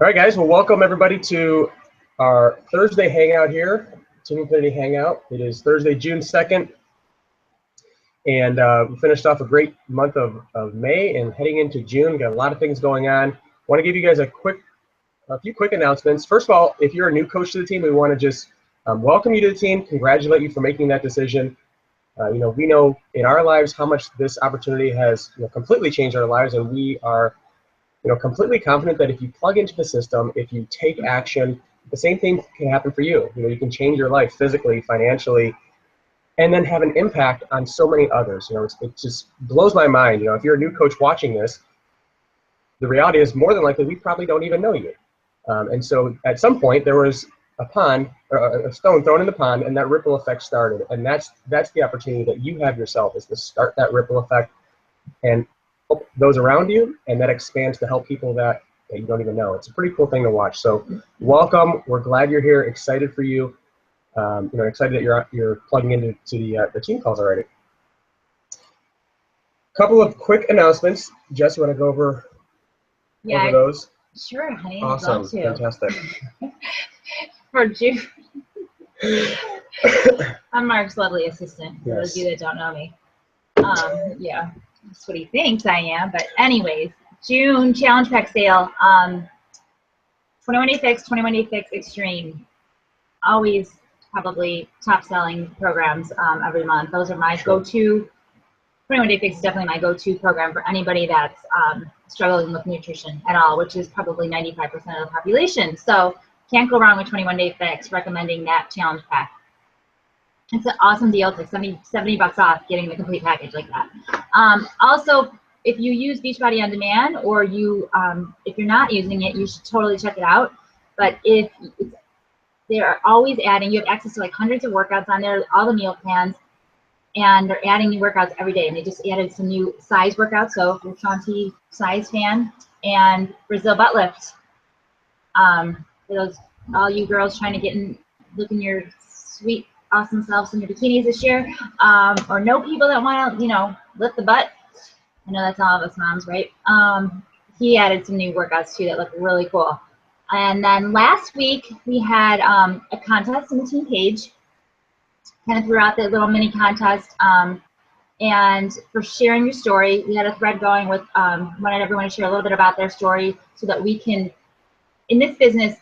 All right, guys. Well, welcome everybody to our Thursday Hangout here, Team Infinity Hangout. It is Thursday, June 2nd, and we finished off a great month of May and heading into June. Got a lot of things going on. Want to give you guys a few quick announcements. First of all, if you're a new coach to the team, we want to just welcome you to the team, congratulate you for making that decision. We know in our lives how much this opportunity has completely changed our lives, and we are completely confident that if you plug into the system, if you take action, the same thing can happen for you. You can change your life physically, financially, and then have an impact on so many others. It just blows my mind. If you're a new coach watching this, the reality is more than likely we probably don't even know you. And so at some point there was a stone thrown in the pond, and that ripple effect started. And that's the opportunity that you have yourself, is to start that ripple effect and help those around you, and that expands to help people that you don't even know. It's a pretty cool thing to watch. So welcome. We're glad you're here. Excited for you. Excited that you're plugging into the team calls already. Couple of quick announcements. Jess, you want to go over those? Sure, honey. Awesome. I'd love to. Fantastic. For June. I'm Mark's lovely assistant, for those of you that don't know me. Yeah, that's what he thinks I am. But anyways, June challenge pack sale. 21 Day Fix, 21 Day Fix Extreme. Always probably top selling programs every month. Those are my go-to. 21 Day Fix is definitely my go-to program for anybody that's struggling with nutrition at all, which is probably 95% of the population. So can't go wrong with 21 Day Fix, recommending that challenge pack. It's an awesome deal. It's like 70 bucks off getting the complete package like that. Also, if you use Beachbody On Demand, or if you're not using it, you should totally check it out. But they're always adding, you have access to like hundreds of workouts on there, all the meal plans, and they're adding new workouts every day. And they just added some new size workouts. So if you're a Shanti size fan, and Brazil butt lift. For all you girls trying to looking your sweet, awesome selves in your bikinis this year, or know people that want to, lift the butt. I know that's all of us moms, right? He added some new workouts too that look really cool. And then last week we had a contest in the team page. Kind of threw out the little mini contest, and for sharing your story, we had a thread going with wanted everyone to share a little bit about their story, so that we can, in this business,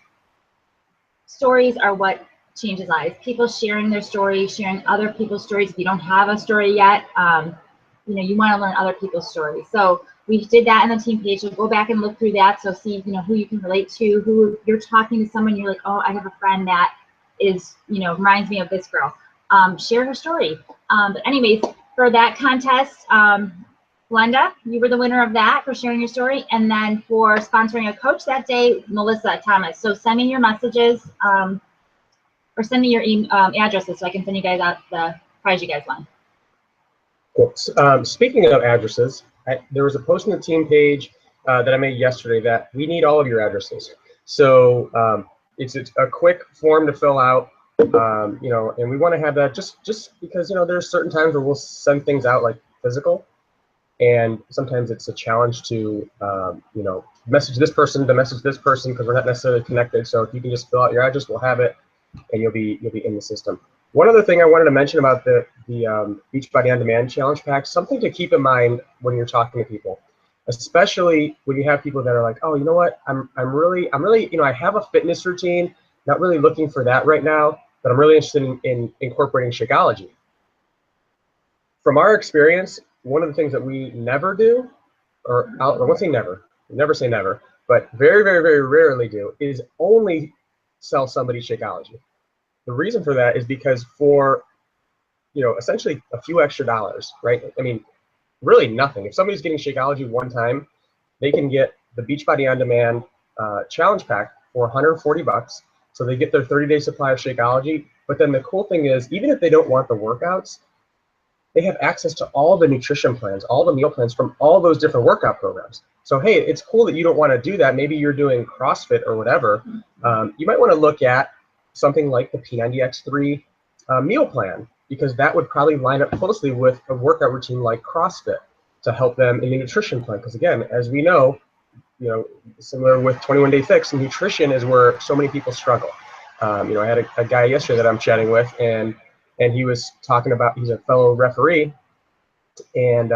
stories are what changes lives. People sharing their story, sharing other people's stories. If you don't have a story yet, you want to learn other people's stories. So we did that in the team page. So go back and look through that. So see, who you can relate to, who you're talking to someone, you're like, oh, I have a friend that is, reminds me of this girl. Share her story. But anyways, for that contest, Glenda, you were the winner of that for sharing your story. And then for sponsoring a coach that day, Melissa Thomas. So send me your messages, or send me your addresses, so I can send you guys out the prize you guys won. Cool. Speaking of addresses, there was a post on the team page that I made yesterday that we need all of your addresses. So it's a quick form to fill out, and we want to have that just because there's certain times where we'll send things out like physical, and sometimes it's a challenge to message this person to message this person because we're not necessarily connected. So if you can just fill out your address, we'll have it, and you'll be in the system. One other thing I wanted to mention about the Beachbody On Demand challenge pack, something to keep in mind when you're talking to people, especially when you have people that are like, oh, you know what, I'm really, I have a fitness routine, not really looking for that right now, but I'm really interested in incorporating Shakeology. From our experience, one of the things that we never do, or I won't say never say never, but very, very, very rarely do, is only sell somebody Shakeology. The reason for that is because for, essentially a few extra dollars, right? I mean, really nothing. If somebody's getting Shakeology one time, they can get the Beachbody On Demand challenge pack for 140 bucks. So they get their 30-day supply of Shakeology. But then the cool thing is, even if they don't want the workouts, they have access to all the nutrition plans, all the meal plans from all those different workout programs. So, hey, it's cool that you don't want to do that. Maybe you're doing CrossFit or whatever. You might want to look at something like the P90X3 meal plan, because that would probably line up closely with a workout routine like CrossFit to help them in the nutrition plan. Because again, as we know, similar with 21 Day Fix, nutrition is where so many people struggle. I had a guy yesterday that I'm chatting with, and he was talking about, he's a fellow referee, and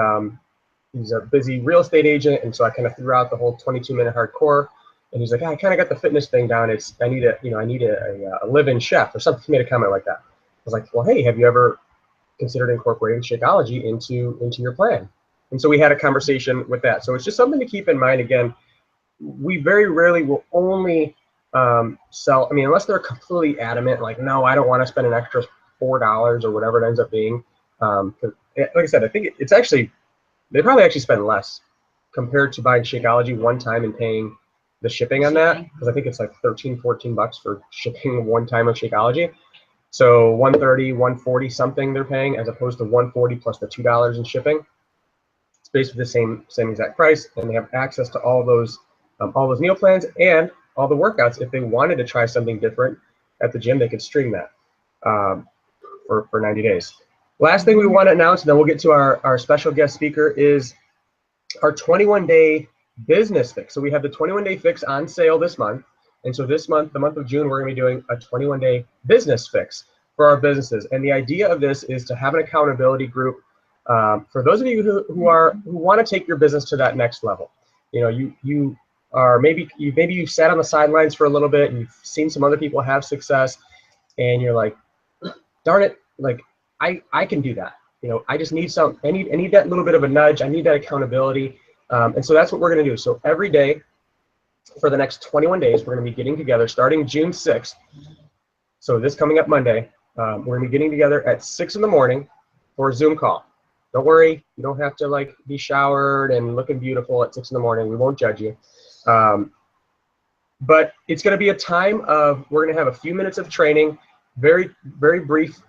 he's a busy real estate agent, and so I kind of threw out the whole 22-minute hardcore, and he's like, I kind of got the fitness thing down. I need a live-in chef or something. He made a comment like that. I was like, well, hey, have you ever considered incorporating Shakeology into your plan? And so we had a conversation with that. So it's just something to keep in mind. Again, we very rarely will only sell, unless they're completely adamant, like, no, I don't want to spend an extra $4 or whatever it ends up being. Like I said, I think it's actually, they probably actually spend less compared to buying Shakeology one time and paying the shipping on that, because I think it's like $13-14 for shipping one time of Shakeology. So $130, $140 something they're paying, as opposed to $140 plus the $2 in shipping. It's basically the same exact price, and they have access to all those meal plans and all the workouts. If they wanted to try something different at the gym, they could stream that for 90 days. Last thing we want to announce, and then we'll get to our special guest speaker, is our 21-day business fix. So we have the 21-day fix on sale this month. And so this month, the month of June, we're going to be doing a 21-day business fix for our businesses. And the idea of this is to have an accountability group for those of you who want to take your business to that next level. You are maybe you've sat on the sidelines for a little bit and you've seen some other people have success, and you're like, darn it, like I can do that. I just need I need that little bit of a nudge. I need that accountability. And so that's what we're going to do. So every day for the next 21 days, we're going to be getting together starting June 6th. So this coming up Monday, we're going to be getting together at 6 in the morning for a Zoom call. Don't worry, you don't have to like be showered and looking beautiful at 6 in the morning. We won't judge you. But it's going to be a time of, we're going to have a few minutes of training, very, very brief,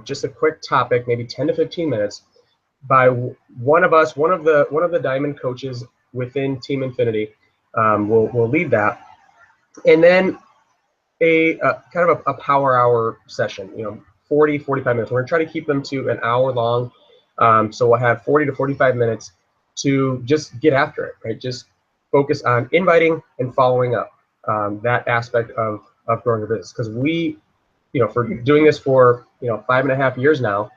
just a quick topic, maybe 10 to 15 minutes, by one of the diamond coaches within Team Infinity. Will lead that, and then a kind of a power hour session, 40, 45 minutes. We're gonna try to keep them to an hour long. So we'll have 40 to 45 minutes to just get after it, right? Just focus on inviting and following up, that aspect of growing your business. Because we, for doing this for 5.5 years now,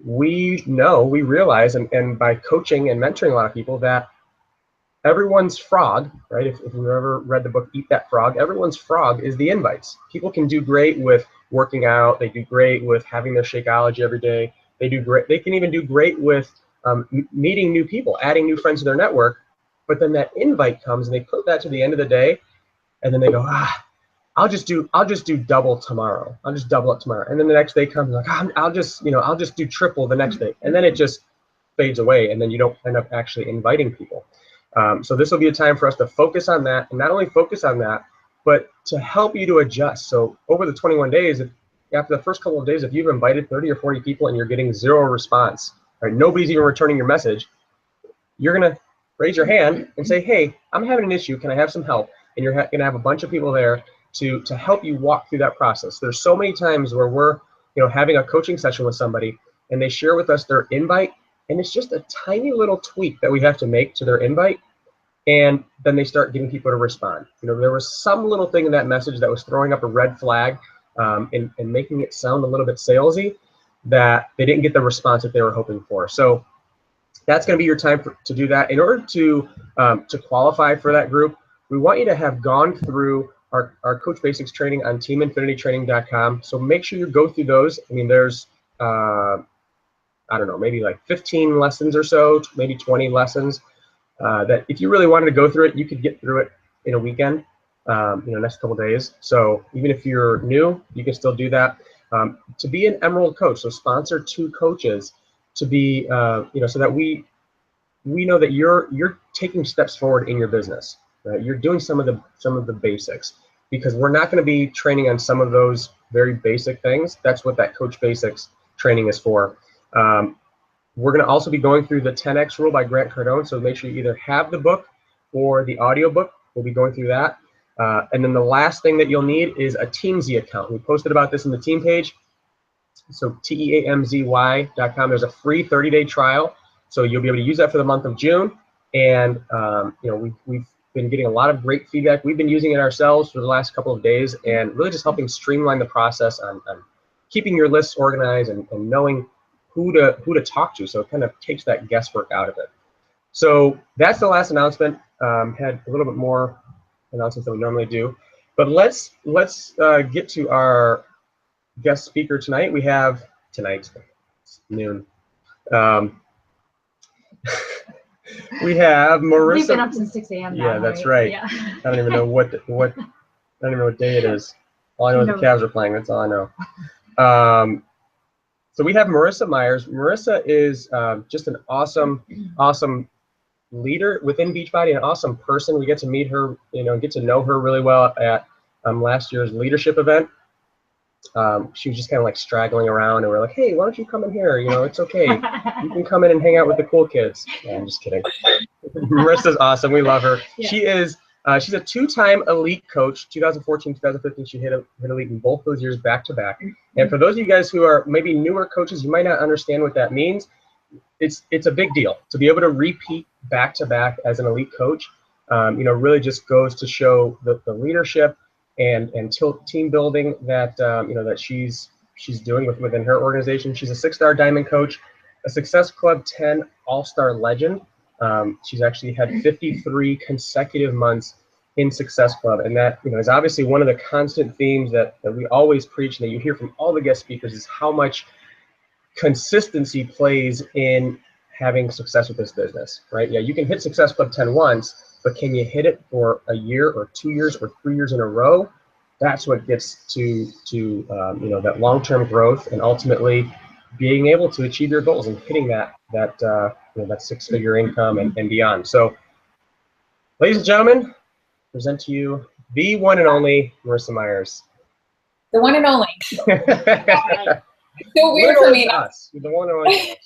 we realize, and by coaching and mentoring a lot of people, that everyone's frog, right? If you've ever read the book Eat That Frog, everyone's frog is the invites. People can do great with working out. They do great with having their Shakeology every day. They do great. They can even do great with meeting new people, adding new friends to their network. But then that invite comes, and they put that to the end of the day, and then they go, I'll just do double tomorrow. I'll just double it tomorrow. And then the next day comes, like, I'll just do triple the next day. And then it just fades away, and then you don't end up actually inviting people. So this will be a time for us to focus on that, and not only focus on that, but to help you to adjust. So over the 21 days, after the first couple of days, if you've invited 30 or 40 people and you're getting 0 response, right, nobody's even returning your message, you're gonna raise your hand and say, hey, I'm having an issue, can I have some help? And you're gonna have a bunch of people there to help you walk through that process. There's so many times where we're having a coaching session with somebody, and they share with us their invite, and it's just a tiny little tweak that we have to make to their invite, and then they start getting people to respond. There was some little thing in that message that was throwing up a red flag and making it sound a little bit salesy, that they didn't get the response that they were hoping for. So that's going to be your time to do that. In order to qualify for that group, we want you to have gone through our Coach Basics training on teamInfinitytraining.com. So make sure you go through those. There's I don't know, maybe like 15 lessons or so, maybe 20 lessons, that if you really wanted to go through it, you could get through it in a weekend, next couple days. So even if you're new, you can still do that. To be an Emerald coach, so sponsor 2 coaches to be, so that we know that you're taking steps forward in your business, right? You're doing some of the basics, because we're not going to be training on some of those very basic things. That's what that Coach Basics training is for. We're going to also be going through the 10X rule by Grant Cardone, so make sure you either have the book or the audio book. We'll be going through that. And then the last thing that you'll need is a Teamzy account. We posted about this in the team page. So teamzy.com. There's a free 30-day trial, so you'll be able to use that for the month of June. And we've been getting a lot of great feedback. We've been using it ourselves for the last couple of days, and really just helping streamline the process on keeping your lists organized and knowing who to talk to. So it kind of takes that guesswork out of it. So that's the last announcement. Had a little bit more announcements than we normally do, but let's get to our guest speaker tonight. We have tonight, it's noon. We have Marissa. We've been up since 6 a.m. Yeah, that's right. Yeah. I don't even know what I don't even know what day it is. All I know is the Cavs are playing. That's all I know. So we have Marissa Myers. Marissa is just an awesome leader within Beachbody, an awesome person. We get to meet her, get to know her really well at last year's leadership event. She was just kind of like straggling around, and we're like, hey, why don't you come in here? It's okay. You can come in and hang out with the cool kids. No, I'm just kidding. Marissa's awesome. We love her. Yeah. She is. She's a two-time elite coach. 2014, 2015, she hit elite in both those years back to back. And for those of you guys who are maybe newer coaches, you might not understand what that means. It's a big deal to be able to repeat back to back as an elite coach. Really just goes to show the leadership and team building that that she's doing within her organization. She's a 6-star diamond coach, a Success Club 10 all-star legend. She's actually had 53 consecutive months in Success Club, and that is obviously one of the constant themes that we always preach and that you hear from all the guest speakers is how much consistency plays in having success with this business, right? Yeah, you can hit Success Club 10 once, but can you hit it for a year or 2 years or 3 years in a row? That's what gets to that long-term growth and ultimately being able to achieve your goals and hitting that 6-figure income and beyond. So, ladies and gentlemen, present to you the one and only Marissa Myers. The one and only. It's so weird for me. The one and only.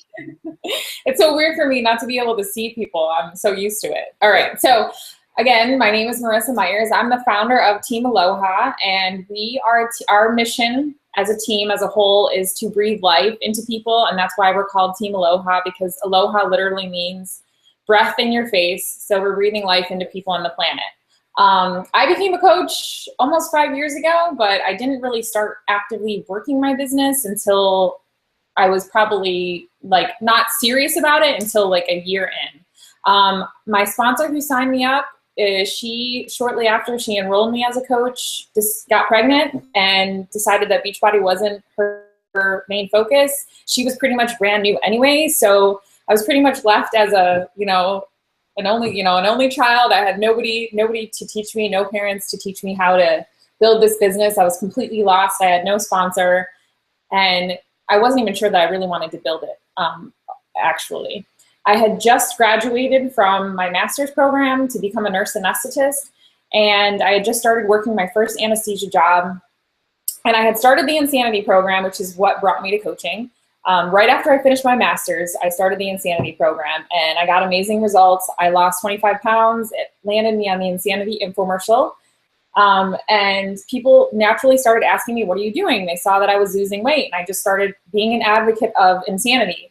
It's so weird for me not to be able to see people. I'm so used to it. All right. So again, my name is Marissa Myers. I'm the founder of Team Aloha, and we are our mission as a team, as a whole, is to breathe life into people, and that's why we're called Team Aloha, because aloha literally means breath in your face. So we're breathing life into people on the planet. I became a coach almost 5 years ago, but I didn't really start actively working my business until I was probably not serious about it until a year in. My sponsor who signed me up, she shortly after she enrolled me as a coach, just got pregnant and decided that Beachbody wasn't her main focus. She was pretty much brand new anyway, so I was pretty much left as an only child. I had nobody to teach me, no parents to teach me how to build this business. I was completely lost. I had no sponsor, and I wasn't even sure that I really wanted to build it, actually. I had just graduated from my master's program to become a nurse anesthetist, and I had just started working my first anesthesia job, and I had started the Insanity program, which is what brought me to coaching. Right after I finished my master's, I started the Insanity program, and I got amazing results. I lost 25 pounds. It landed me on the Insanity infomercial. And people naturally started asking me, what are you doing? They saw that I was losing weight, and I just started being an advocate of insanity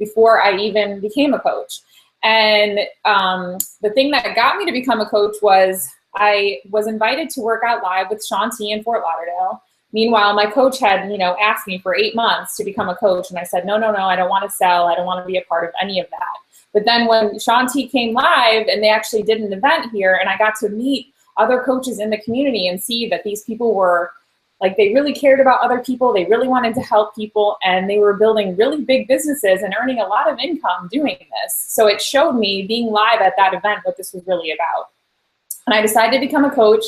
before I even became a coach. And the thing that got me to become a coach was I was invited to work out live with Shaun T in Fort Lauderdale. Meanwhile, my coach had, asked me for 8 months to become a coach, and I said, no, I don't want to sell. I don't want to be a part of any of that. But then when Shaun T came live and they actually did an event here, and I got to meet other coaches in the community and see that these people were they really cared about other people. They really wanted to help people, and they were building really big businesses and earning a lot of income doing this. So it showed me, being live at that event, what this was really about. And I decided to become a coach.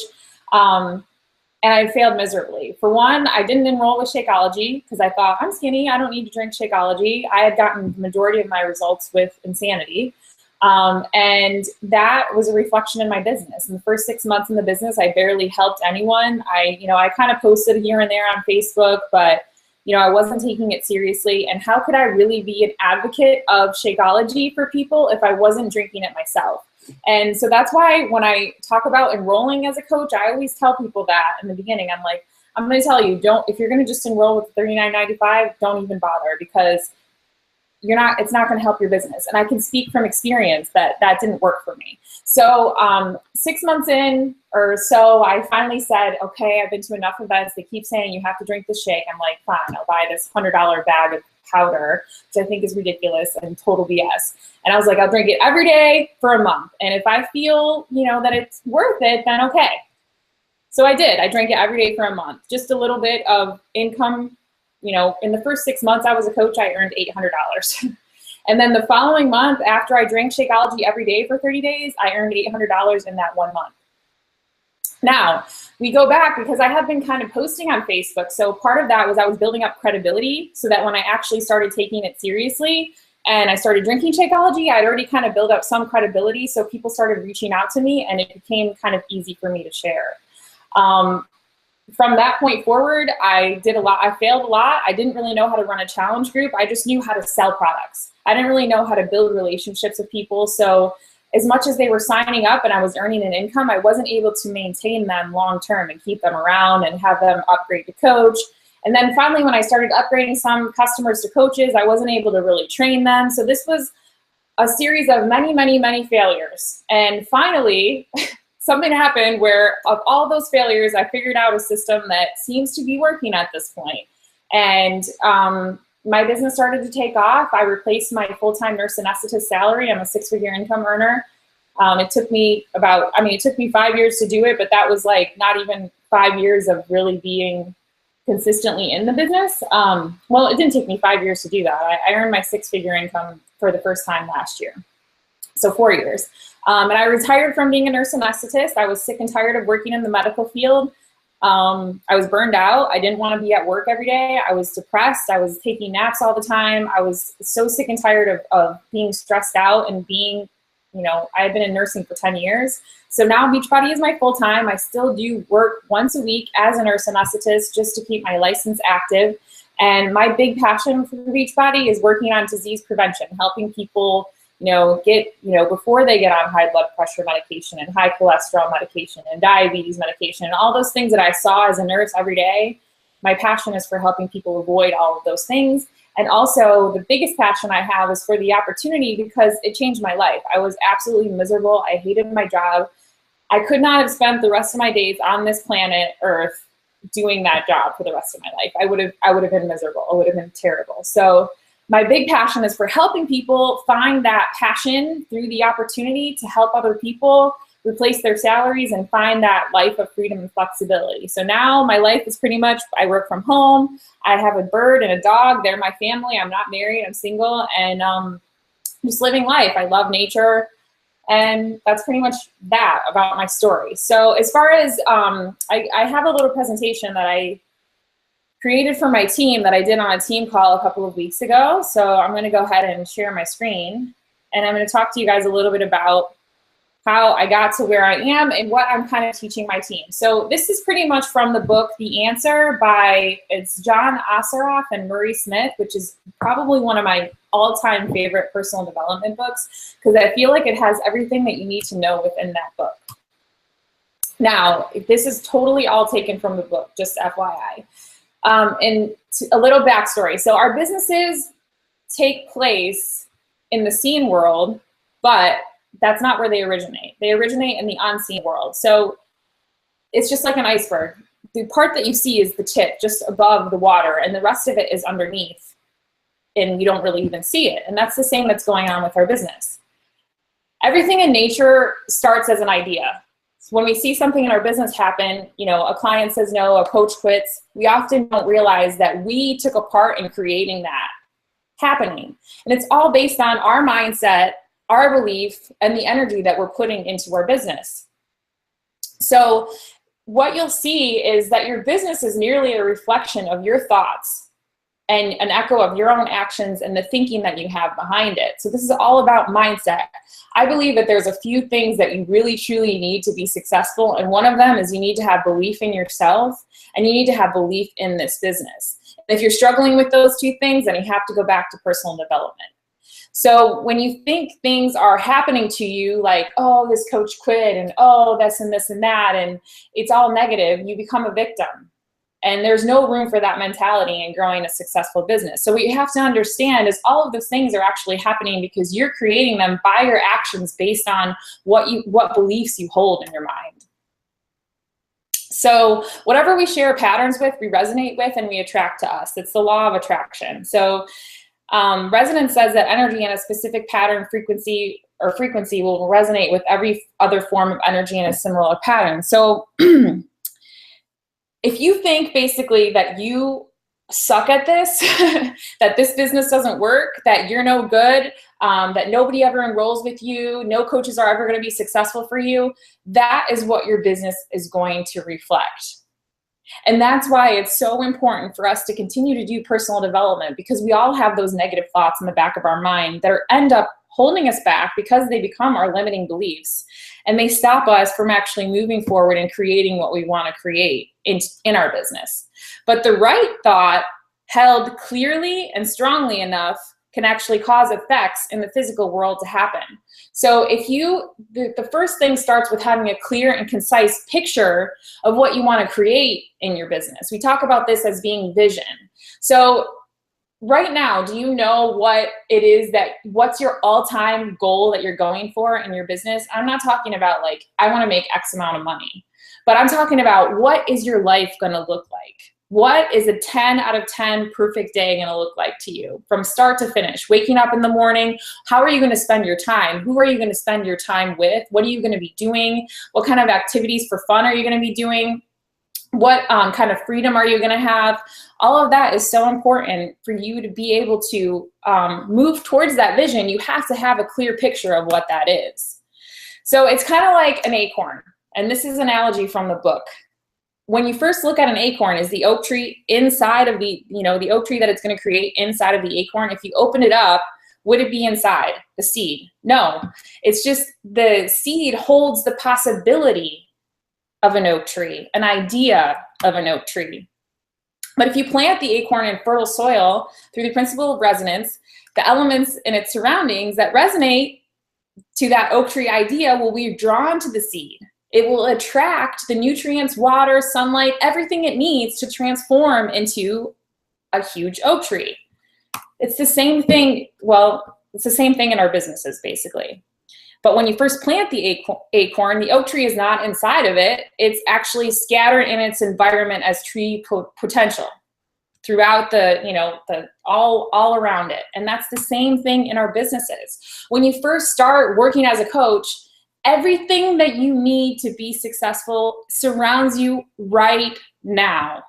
And I failed miserably. For one, I didn't enroll with Shakeology because I thought, I'm skinny, I don't need to drink Shakeology. I had gotten the majority of my results with Insanity. And that was a reflection in my business. In the first 6 months in the business, I barely helped anyone. I kind of posted here and there on Facebook, but I wasn't taking it seriously. And how could I really be an advocate of Shakeology for people if I wasn't drinking it myself? And so that's why when I talk about enrolling as a coach, I always tell people that in the beginning. I'm like, I'm going to tell you, if you're going to just enroll with $39.95, don't even bother, because it's not going to help your business. And I can speak from experience that that didn't work for me. So 6 months in or so, I finally said, okay, I've been to enough events. They keep saying you have to drink the shake. I'm like, fine, I'll buy this $100 bag of powder, which I think is ridiculous and total BS. And I was like, I'll drink it every day for a month. And if I feel, that it's worth it, then okay. So I did. I drank it every day for a month. Just a little bit of income. In the first 6 months I was a coach, I earned $800. And then the following month, after I drank Shakeology every day for 30 days, I earned $800 in that 1 month. Now, we go back because I have been kind of posting on Facebook. So part of that was I was building up credibility so that when I actually started taking it seriously and I started drinking Shakeology, I'd already kind of built up some credibility. So people started reaching out to me and it became kind of easy for me to share. From that point forward, I did a lot. I failed a lot. I didn't really know how to run a challenge group. I just knew how to sell products. I didn't really know how to build relationships with people. So as much as they were signing up and I was earning an income, I wasn't able to maintain them long term and keep them around and have them upgrade to coach. And then finally, when I started upgrading some customers to coaches, I wasn't able to really train them. So this was a series of many, many, many failures. And finally, something happened where of all those failures, I figured out a system that seems to be working at this point. And my business started to take off. I replaced my full-time nurse anesthetist salary. I'm a 6-figure income earner. It took me 5 years to do it, but that was like not even 5 years of really being consistently in the business. Well, it didn't take me 5 years to do that. I earned my 6-figure income for the first time last year. So 4 years. And I retired from being a nurse anesthetist. I was sick and tired of working in the medical field. I was burned out. I didn't want to be at work every day. I was depressed. I was taking naps all the time. I was so sick and tired of being stressed out and being, I had been in nursing for 10 years. So now Beachbody is my full-time. I still do work once a week as a nurse anesthetist just to keep my license active. And my big passion for Beachbody is working on disease prevention, helping people before they get on high blood pressure medication and high cholesterol medication and diabetes medication and all those things that I saw as a nurse every day. My passion is for helping people avoid all of those things. And also the biggest passion I have is for the opportunity because it changed my life. I was absolutely miserable. I hated my job. I could not have spent the rest of my days on this planet Earth doing that job for the rest of my life. I would have been miserable. It would have been terrible. So my big passion is for helping people find that passion through the opportunity to help other people replace their salaries and find that life of freedom and flexibility. So now my life is pretty much, I work from home. I have a bird and a dog. They're my family. I'm not married. I'm single and just living life. I love nature. And that's pretty much that about my story. So as far as, I have a little presentation that I created for my team that I did on a team call a couple of weeks ago. So I'm going to go ahead and share my screen. And I'm going to talk to you guys a little bit about how I got to where I am and what I'm kind of teaching my team. So this is pretty much from the book, The Answer it's John Osseroff and Murray Smith, which is probably one of my all-time favorite personal development books because I feel like it has everything that you need to know within that book. Now, this is totally all taken from the book, just FYI. And a little backstory. So our businesses take place in the seen world, but that's not where they originate. They originate in the unseen world. So it's just like an iceberg. The part that you see is the tip just above the water, and the rest of it is underneath, and you don't really even see it. And that's the same that's going on with our business. Everything in nature starts as an idea. So when we see something in our business happen, a client says no, a coach quits, we often don't realize that we took a part in creating that happening. And it's all based on our mindset, our belief, and the energy that we're putting into our business. So what you'll see is that your business is merely a reflection of your thoughts and an echo of your own actions and the thinking that you have behind it. So this is all about mindset. I believe that there's a few things that you really truly need to be successful, and one of them is you need to have belief in yourself and you need to have belief in this business. And if you're struggling with those two things, then you have to go back to personal development. So when you think things are happening to you like, oh, this coach quit and oh, this and this and that, and it's all negative, you become a victim. And there's no room for that mentality in growing a successful business. So what you have to understand is all of those things are actually happening because you're creating them by your actions based on what beliefs you hold in your mind. So whatever we share patterns with, we resonate with, and we attract to us. It's the law of attraction. So resonance says that energy in a specific pattern, frequency will resonate with every other form of energy in a similar pattern. So if you think basically that you suck at this, that this business doesn't work, that you're no good, that nobody ever enrolls with you, no coaches are ever going to be successful for you, that is what your business is going to reflect. And that's why it's so important for us to continue to do personal development, because we all have those negative thoughts in the back of our mind that end up holding us back because they become our limiting beliefs, and they stop us from actually moving forward and creating what we want to create in our business. But the right thought, held clearly and strongly enough, can actually cause effects in the physical world to happen. So if the first thing starts with having a clear and concise picture of what you want to create in your business. We talk about this as being vision. So right now, do you know what it is what's your all-time goal that you're going for in your business? I'm not talking about like, I want to make X amount of money, but I'm talking about what is your life going to look like? What is a 10 out of 10 perfect day going to look like to you from start to finish? Waking up in the morning, how are you going to spend your time? Who are you going to spend your time with? What are you going to be doing? What kind of activities for fun are you going to be doing? What kind of freedom are you going to have? All of that is so important for you to be able to move towards that vision. You have to have a clear picture of what that is. So it's kind of like an acorn. And this is an analogy from the book. When you first look at an acorn, is the oak tree inside of the oak tree that it's going to create inside of the acorn? If you open it up, would it be inside the seed? No, it's just the seed holds the possibility of an oak tree, an idea of an oak tree. But if you plant the acorn in fertile soil through the principle of resonance, the elements in its surroundings that resonate to that oak tree idea will be drawn to the seed. It will attract the nutrients, water, sunlight, everything it needs to transform into a huge oak tree. It's the same thing. Well, it's the same thing in our businesses, basically. But when you first plant the acorn, the oak tree is not inside of it. It's actually scattered in its environment as tree potential throughout all around it. And that's the same thing in our businesses. When you first start working as a coach, everything that you need to be successful surrounds you right now.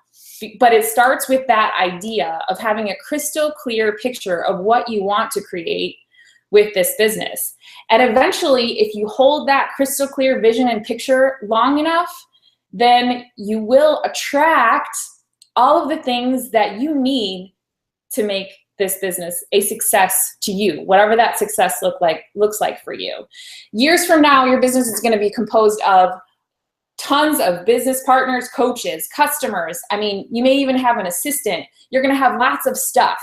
But it starts with that idea of having a crystal clear picture of what you want to create with this business. And eventually, if you hold that crystal clear vision and picture long enough, then you will attract all of the things that you need to make this business a success to you, whatever that success looks like for you. Years from now, your business is going to be composed of tons of business partners, coaches, customers. I mean, you may even have an assistant. You're going to have lots of stuff.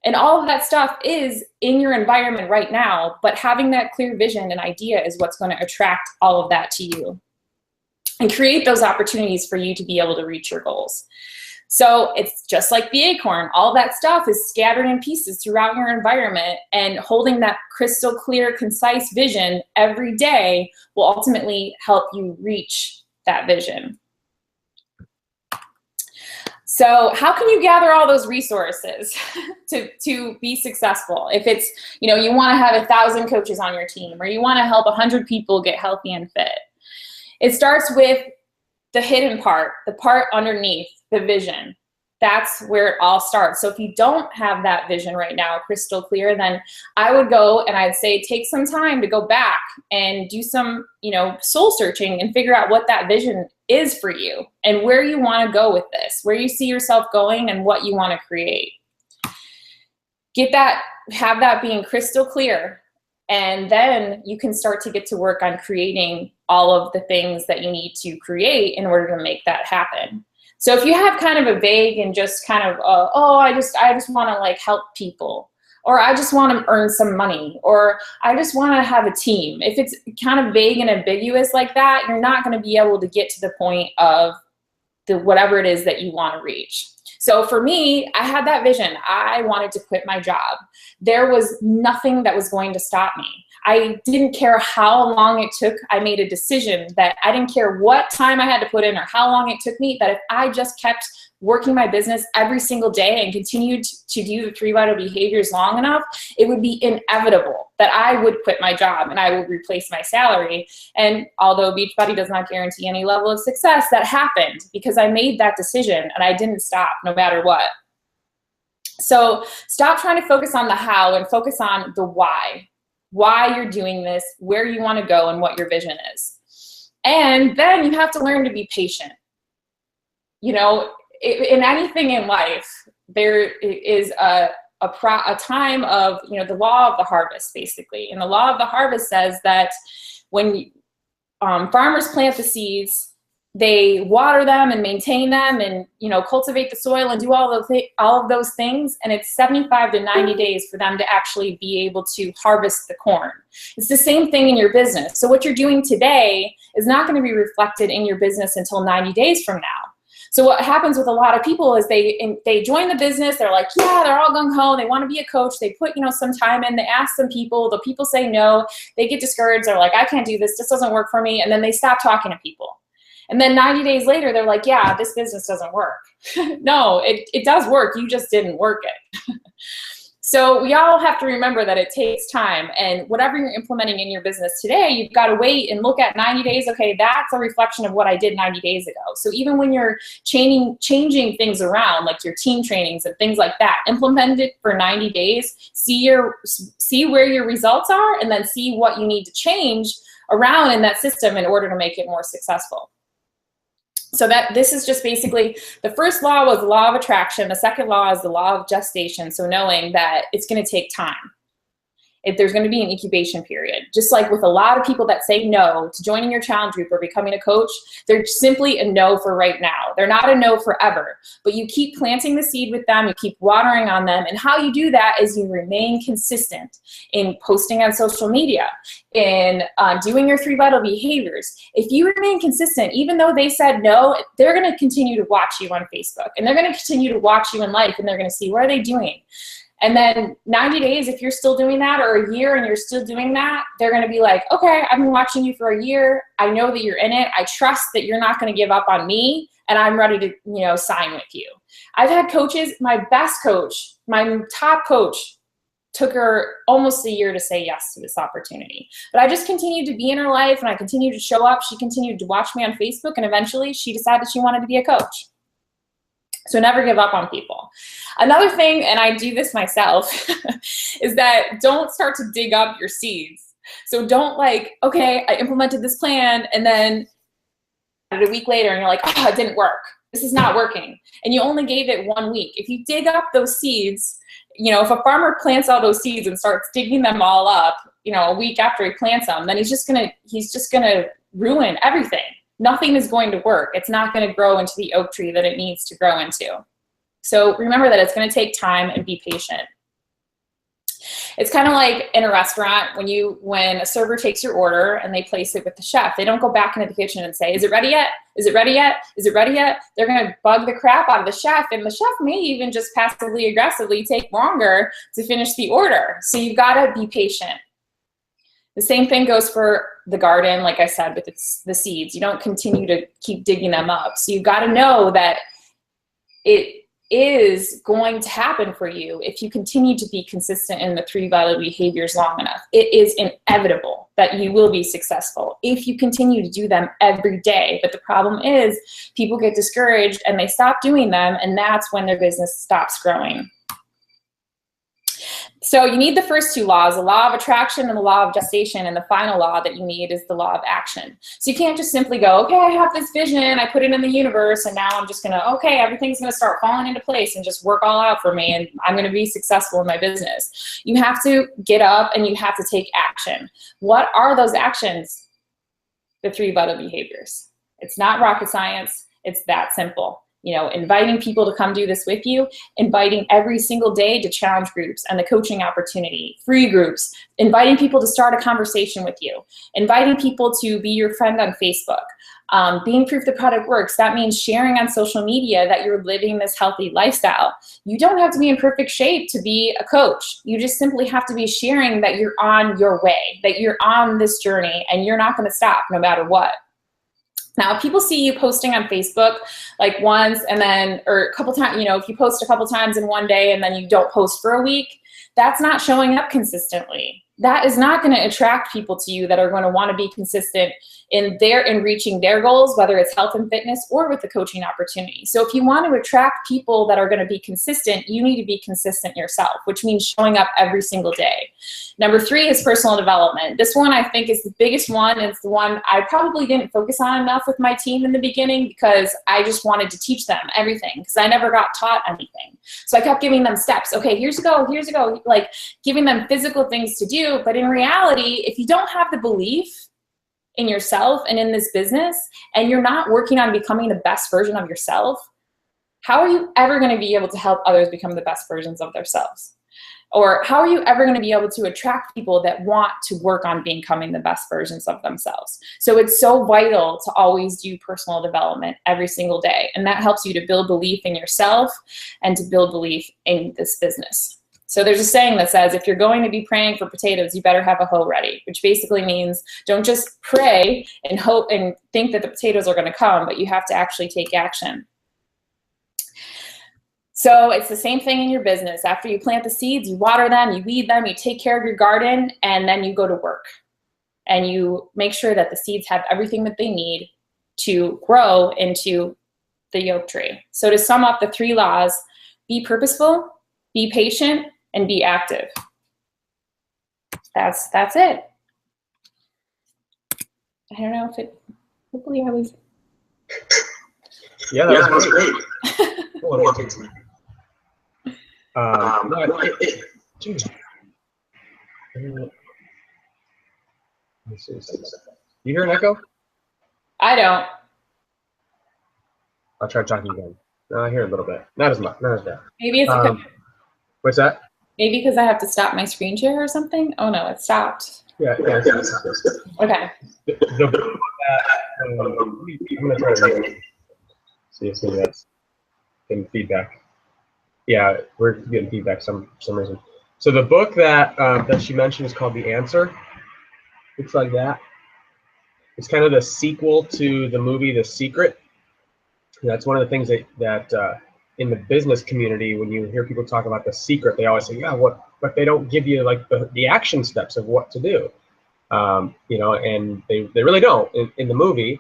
And all of that stuff is in your environment right now, but having that clear vision and idea is what's going to attract all of that to you and create those opportunities for you to be able to reach your goals. So it's just like the acorn. All that stuff is scattered in pieces throughout your environment, and holding that crystal clear, concise vision every day will ultimately help you reach that vision. So how can you gather all those resources to be successful? If it's, you want to have 1,000 coaches on your team, or you want to help 100 people get healthy and fit. It starts with the hidden part, the part underneath the vision. That's where it all starts. So if you don't have that vision right now crystal clear, then I would go and I'd say take some time to go back and do some, soul searching and figure out what that vision is for you and where you want to go with this, where you see yourself going and what you want to create. Have that being crystal clear, and then you can start to get to work on creating all of the things that you need to create in order to make that happen. So if you have kind of a vague and just kind of, I just want to help people, or I just want to earn some money, or I just want to have a team. If it's kind of vague and ambiguous like that, you're not going to be able to get to the point of whatever it is that you want to reach. So for me, I had that vision. I wanted to quit my job. There was nothing that was going to stop me. I didn't care how long it took. I made a decision that I didn't care what time I had to put in or how long it took me, that if I just kept working my business every single day and continued to do the 3 vital behaviors long enough, it would be inevitable that I would quit my job and I would replace my salary. And although Beachbody does not guarantee any level of success, that happened because I made that decision and I didn't stop no matter what. So stop trying to focus on the how and focus on the why you're doing this, where you want to go, and what your vision is. And then you have to learn to be patient. You know, in anything in life, there is a time of, you know, the law of the harvest, basically. And the law of the harvest says that when farmers plant the seeds, they water them and maintain them and, you know, cultivate the soil and do all of those things. And it's 75 to 90 days for them to actually be able to harvest the corn. It's the same thing in your business. So what you're doing today is not going to be reflected in your business until 90 days from now. So what happens with a lot of people is they join the business, they're like, yeah, they're all gung-ho, they want to be a coach, they put, you know, some time in, they ask some people, the people say no, they get discouraged, they're like, I can't do this doesn't work for me, and then they stop talking to people. And then 90 days later, they're like, yeah, this business doesn't work. No, it does work, you just didn't work it. So we all have to remember that it takes time, and whatever you're implementing in your business today, you've got to wait and look at 90 days. Okay, that's a reflection of what I did 90 days ago. So even when you're changing things around, like your team trainings and things like that, implement it for 90 days, see where your results are, and then see what you need to change around in that system in order to make it more successful. So this is just basically, the first law was the law of attraction. The second law is the law of gestation. So knowing that it's going to take time. If there's going to be an incubation period. Just like with a lot of people that say no to joining your challenge group or becoming a coach, they're simply a no for right now. They're not a no forever, but you keep planting the seed with them, you keep watering on them, and how you do that is you remain consistent in posting on social media, in doing your 3 vital behaviors. If you remain consistent, even though they said no, they're going to continue to watch you on Facebook, and they're going to continue to watch you in life, and they're going to see, what are they doing? And then 90 days, if you're still doing that, or a year and you're still doing that, they're going to be like, okay, I've been watching you for a year. I know that you're in it. I trust that you're not going to give up on me, and I'm ready to, you know, sign with you. I've had coaches, my best coach, my top coach, took her almost a year to say yes to this opportunity. But I just continued to be in her life, and I continued to show up. She continued to watch me on Facebook, and eventually she decided she wanted to be a coach. So never give up on people. Another thing, and I do this myself, is that don't start to dig up your seeds. So don't like, okay, I implemented this plan, and then a week later and you're like, oh, it didn't work. This is not working. And you only gave it 1 week. If you dig up those seeds, you know, if a farmer plants all those seeds and starts digging them all up, you know, a week after he plants them, then he's just gonna ruin everything. Nothing is going to work. It's not going to grow into the oak tree that it needs to grow into. So remember that it's going to take time, and be patient. It's kind of like in a restaurant when a server takes your order and they place it with the chef. They don't go back into the kitchen and say, is it ready yet? Is it ready yet? Is it ready yet? They're going to bug the crap out of the chef, and the chef may even just passively aggressively take longer to finish the order. So you've got to be patient. The same thing goes for the garden, like I said, with the seeds. You don't continue to keep digging them up. So you've got to know that it is going to happen for you if you continue to be consistent in the 3 vital behaviors long enough. It is inevitable that you will be successful if you continue to do them every day. But the problem is people get discouraged and they stop doing them, and that's when their business stops growing. So you need the first 2 laws, the law of attraction and the law of gestation, and the final law that you need is the law of action. So you can't just simply go, okay, I have this vision, I put it in the universe, and now I'm just gonna, okay, everything's gonna start falling into place and just work all out for me, and I'm gonna be successful in my business. You have to get up and you have to take action. What are those actions? The 3 vital behaviors. It's not rocket science, it's that simple. You know, inviting people to come do this with you, inviting every single day to challenge groups and the coaching opportunity, free groups, inviting people to start a conversation with you, inviting people to be your friend on Facebook, being proof the product works. That means sharing on social media that you're living this healthy lifestyle. You don't have to be in perfect shape to be a coach. You just simply have to be sharing that you're on your way, that you're on this journey and you're not going to stop no matter what. Now, if people see you posting on Facebook like once and then, or a couple times, you know, if you post a couple times in one day and then you don't post for a week, that's not showing up consistently. That is not going to attract people to you that are going to want to be consistent in reaching their goals, whether it's health and fitness or with the coaching opportunity. So if you want to attract people that are going to be consistent, you need to be consistent yourself, which means showing up every single day. Number 3 is personal development. This one I think is the biggest one. It's the one I probably didn't focus on enough with my team in the beginning because I just wanted to teach them everything because I never got taught anything. So I kept giving them steps. Okay, here's a go, like giving them physical things to do. But in reality, if you don't have the belief in yourself and in this business, and you're not working on becoming the best version of yourself, how are you ever going to be able to help others become the best versions of themselves? Or how are you ever going to be able to attract people that want to work on becoming the best versions of themselves? So it's so vital to always do personal development every single day. And that helps you to build belief in yourself and to build belief in this business. So there's a saying that says, if you're going to be praying for potatoes, you better have a hoe ready, which basically means don't just pray and hope and think that the potatoes are going to come, but you have to actually take action. So it's the same thing in your business. After you plant the seeds, you water them, you weed them, you take care of your garden, and then you go to work. And you make sure that the seeds have everything that they need to grow into the yolk tree. So to sum up the 3 laws, be purposeful, be patient, and be active. That's it. I don't know if it, hopefully I was. Yeah, that was great. You hear an echo? I don't. I'll try talking again. No, I hear a little bit. Not as much. Not as bad. Maybe it's what's that? Maybe because I have to stop my screen share or something. Oh no, it stopped. Yeah. Okay. I'm gonna try to read it. See if maybe that's getting feedback. Yeah, we're getting feedback for some reason. So the book that that she mentioned is called The Answer. Looks like that. It's kind of the sequel to the movie The Secret. That's one of the things that in the business community, when you hear people talk about The Secret, they always say, yeah, but they don't give you like the action steps of what to do. You know, and they really don't in the movie,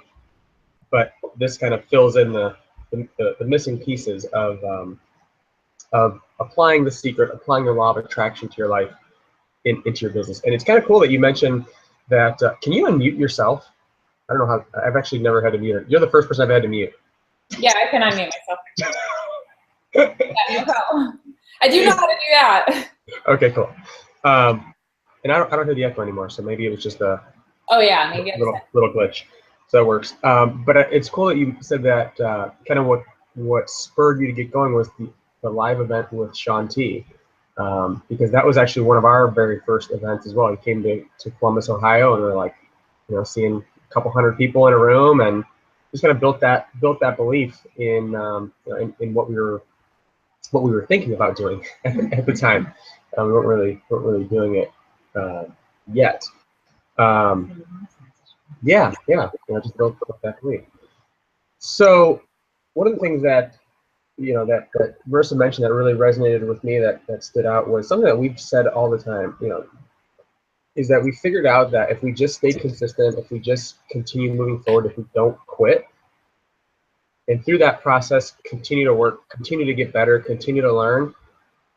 but this kind of fills in the missing pieces of applying The Secret, applying the law of attraction to your life into your business. And it's kind of cool that you mentioned that. Can you unmute yourself? I don't know how. I've actually never had to mute it. You're the first person I've had to mute. Yeah, I can unmute myself. Yeah, no problem. I do know how to do that. Okay, cool. And I don't hear the echo anymore, so maybe it was just a maybe little glitch. So that works. But it's cool that you said that kind of what spurred you to get going was the live event with Shaun T. Because that was actually one of our very first events as well. He came to Columbus, Ohio, and we were like, you know, seeing a couple hundred people in a room, and just kind of built that belief in what we were thinking about doing at the time. We weren't really doing it yet. Just built that belief. So one of the things that that Marissa mentioned that really resonated with me, that stood out, was something that we've said all the time. You know, is that we figured out that if we just stay consistent, if we just continue moving forward, if we don't quit, and through that process continue to work, continue to get better, continue to learn,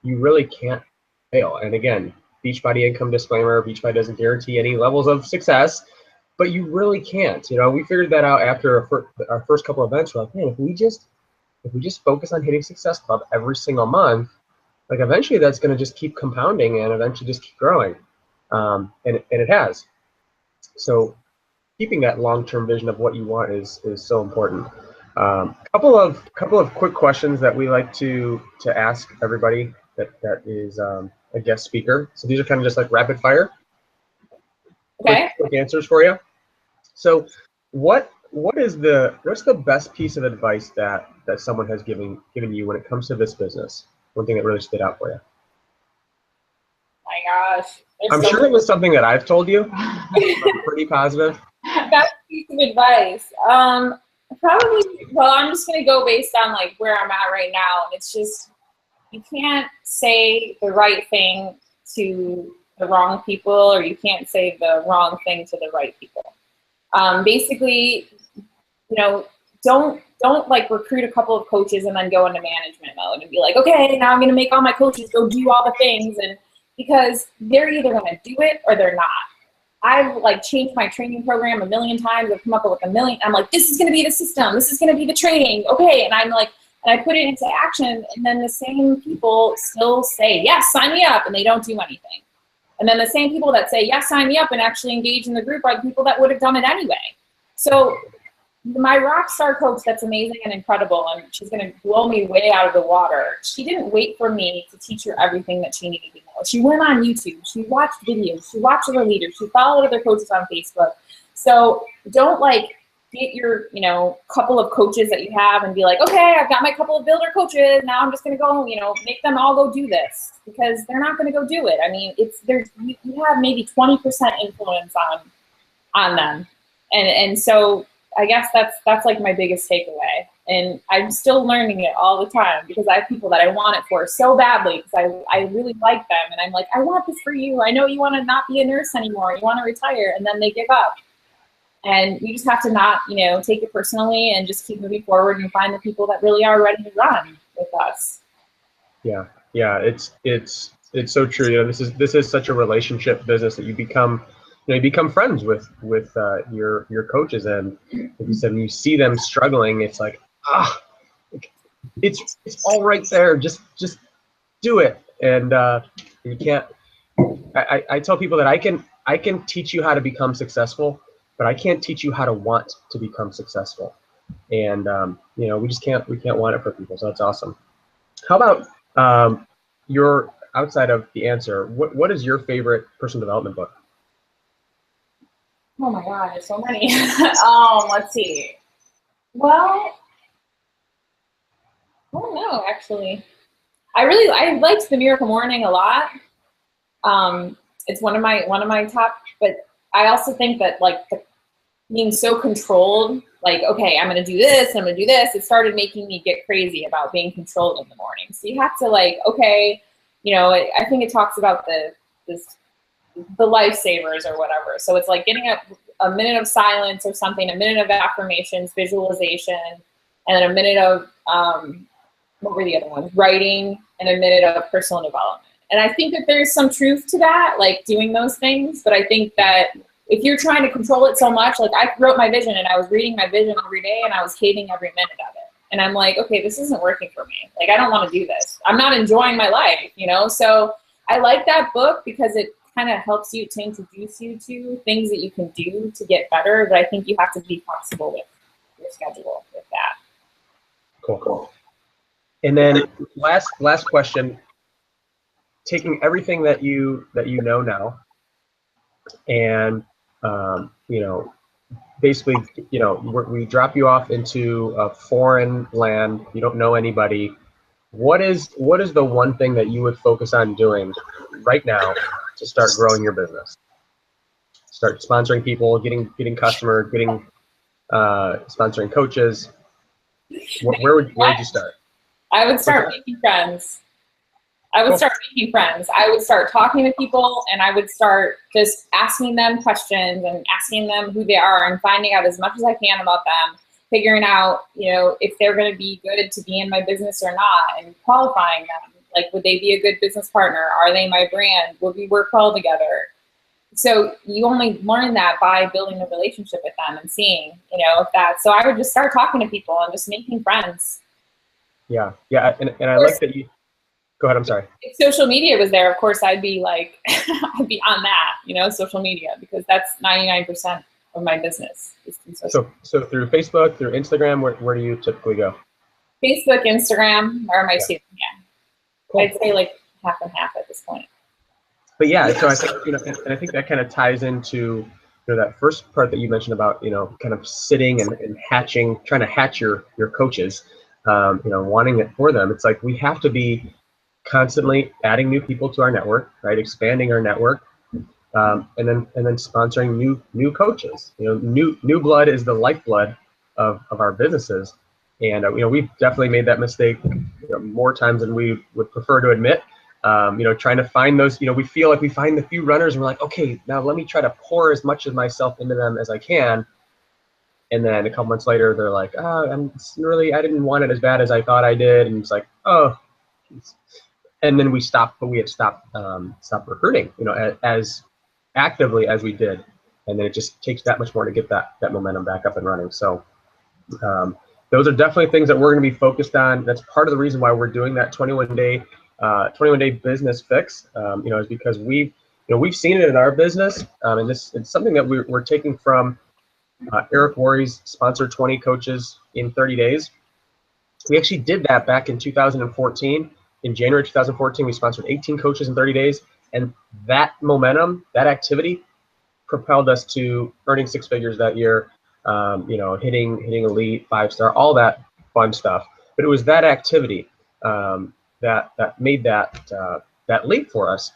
you really can't fail. And again, Beachbody income disclaimer: Beachbody doesn't guarantee any levels of success, but you really can't. You know, we figured that out after our first couple of events. We're like, man, if we just focus on hitting Success Club every single month, like eventually that's going to just keep compounding and eventually just keep growing. And it has. So keeping that long-term vision of what you want is so important. Couple of quick questions that we like to ask everybody that is a guest speaker. So these are kind of just like rapid fire. Okay. Quick answers for you. So what's the best piece of advice that someone has given you when it comes to this business? One thing that really stood out for you. My gosh. I'm sure it was something that I've told you. Pretty positive. Best piece of advice. Probably, well, I'm just going to go based on like where I'm at right now. It's just, you can't say the right thing to the wrong people, or you can't say the wrong thing to the right people. Basically, you know, don't like recruit a couple of coaches and then go into management mode and be like, okay, now I'm going to make all my coaches go do all the things. And because they're either going to do it or they're not. I've like changed my training program a million times. I've come up with like a million. I'm like, this is going to be the system. This is going to be the training. Okay. And I'm like, and I put it into action. And then the same people still say, yes, sign me up. And they don't do anything. And then the same people that say, yes, sign me up and actually engage in the group are the people that would have done it anyway. So my rock star coach that's amazing and incredible, and she's going to blow me way out of the water, she didn't wait for me to teach her everything that she needed to know. She went on YouTube. She watched videos. She watched other leaders. She followed other coaches on Facebook. So don't like get your, you know, couple of coaches that you have and be like, okay, I've got my couple of builder coaches. Now I'm just going to go, you know, make them all go do this, because they're not going to go do it. I mean, you have maybe 20% influence on them. And so I guess that's like my biggest takeaway. And I'm still learning it all the time, because I have people that I want it for so badly, because I really like them. And I'm like, I want this for you. I know you want to not be a nurse anymore. You want to retire. And then they give up. And you just have to not, you know, take it personally and just keep moving forward and find the people that really are ready to run with us. Yeah. Yeah. It's so true. You know, this is such a relationship business that you become friends with your coaches. And like you said, when you see them struggling, it's like, it's all right there. Just do it. And you can't. I tell people that I can teach you how to become successful, but I can't teach you how to want to become successful. And you know, we can't want it for people. So that's awesome. How about your, outside of the answer, what is your favorite personal development book? Oh my God, there's so many. Let's see. Well, I don't know, actually. I liked The Miracle Morning a lot. It's one of my top, but I also think that like being so controlled, like, okay, I'm gonna do this, I'm gonna do this, it started making me get crazy about being controlled in the morning. So you have to like, okay, you know, I think it talks about the lifesavers or whatever. So it's like getting a minute of silence or something, a minute of affirmations, visualization, and then a minute of, what were the other ones? Writing, and a minute of personal development. And I think that there's some truth to that, like doing those things. But I think that if you're trying to control it so much, like I wrote my vision and I was reading my vision every day and I was hating every minute of it. And I'm like, okay, this isn't working for me. Like, I don't want to do this. I'm not enjoying my life, you know? So I like that book because it kind of helps you to introduce you to things that you can do to get better. But I think you have to be flexible with your schedule with that. Cool. And then last question, taking everything that you know now and, you know, basically, you know, we drop you off into a foreign land, you don't know anybody. What is the one thing that you would focus on doing right now to start growing your business? Start sponsoring people, getting customers, sponsoring coaches. Where would you start? I would start making friends. I would start talking to people, and I would start just asking them questions and asking them who they are and finding out as much as I can about them, figuring out, you know, if they're going to be good to be in my business or not, and qualifying them. Like, would they be a good business partner? Are they my brand? Would we work well together? So you only learn that by building a relationship with them and seeing, you know, if that. So I would just start talking to people and just making friends. Yeah, and I like that you. Go ahead. I'm sorry. If social media was there, of course, I'd be like, I'd be on that, you know, social media, because that's 99% my business. So through Facebook, through Instagram, where do you typically go? Facebook, Instagram are my two. Yeah, cool. I'd say like half and half at this point. But yeah, so I think, you know, and I think that kind of ties into, you know, that first part that you mentioned about, you know, kind of sitting and hatching, trying to hatch your coaches, you know, wanting it for them. It's like we have to be constantly adding new people to our network, right? Expanding our network, and then sponsoring new coaches. You know, new blood is the lifeblood of our businesses, and you know, we've definitely made that mistake, you know, more times than we would prefer to admit. You know, trying to find those, you know, we feel like we find the few runners and we're like, okay, now let me try to pour as much of myself into them as I can. And then a couple months later, they're like, oh, I didn't want it as bad as I thought I did. And it's like, oh, geez. And then we stopped recruiting, you know, as actively as we did. And then it just takes that much more to get that momentum back up and running. So those are definitely things that we're going to be focused on. That's part of the reason why we're doing that 21-day business fix, you know, is because we've seen it in our business, and it's something that we're taking from Eric Worre's Sponsor 20 Coaches in 30 Days. We actually did that back in 2014. In January 2014, we sponsored 18 coaches in 30 days, and that momentum, that activity, propelled us to earning 6 figures that year. You know, hitting elite, 5-star, all that fun stuff. But it was that activity that made that leap for us.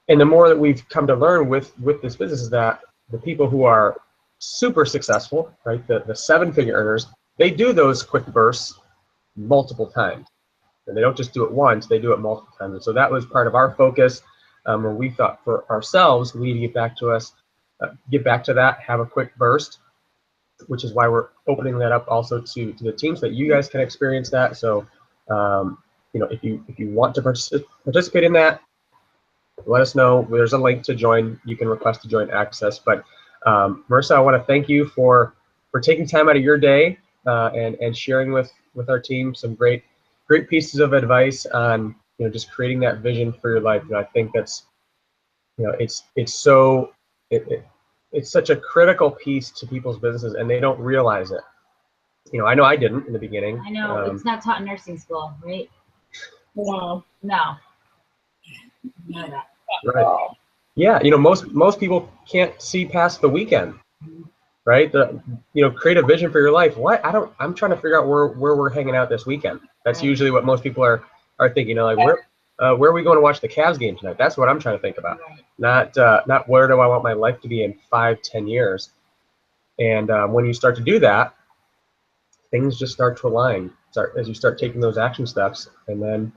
And the more that we've come to learn with this business is that the people who are super successful, right, the 7-figure earners, they do those quick bursts multiple times. And they don't just do it once, they do it multiple times. And so that was part of our focus, where we thought for ourselves, we need to get back to that, have a quick burst, which is why we're opening that up also to the teams, so that you guys can experience that. So you know, if you want to participate in that, let us know. There's a link to join. You can request to join access. But Marissa, I want to thank you for taking time out of your day and sharing with our team some great pieces of advice on, you know, just creating that vision for your life. And I think that's, you know, it's such a critical piece to people's businesses, and they don't realize it. You know I didn't in the beginning. I know, it's not taught in nursing school, right? No. None of that. Right. Yeah, you know, most people can't see past the weekend, right? You know, create a vision for your life. What? I'm trying to figure out where we're hanging out this weekend. That's right. Usually what most people are thinking. You know, like where are we going to watch the Cavs game tonight? That's what I'm trying to think about. Right. Not where do I want my life to be in 5-10 years. And when you start to do that, things just start to align. As you start taking those action steps, and then,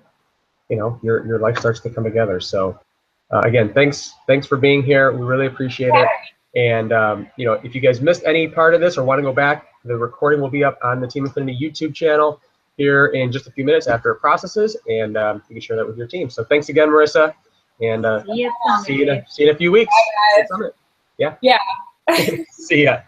you know, your life starts to come together. So again, thanks for being here. We really appreciate it. And you know, if you guys missed any part of this or want to go back, the recording will be up on the Team Infinity YouTube channel here in just a few minutes after it processes, and you can share that with your team. So thanks again, Marissa, and see you in a few weeks. Bye, guys. Yeah. Yeah. See ya.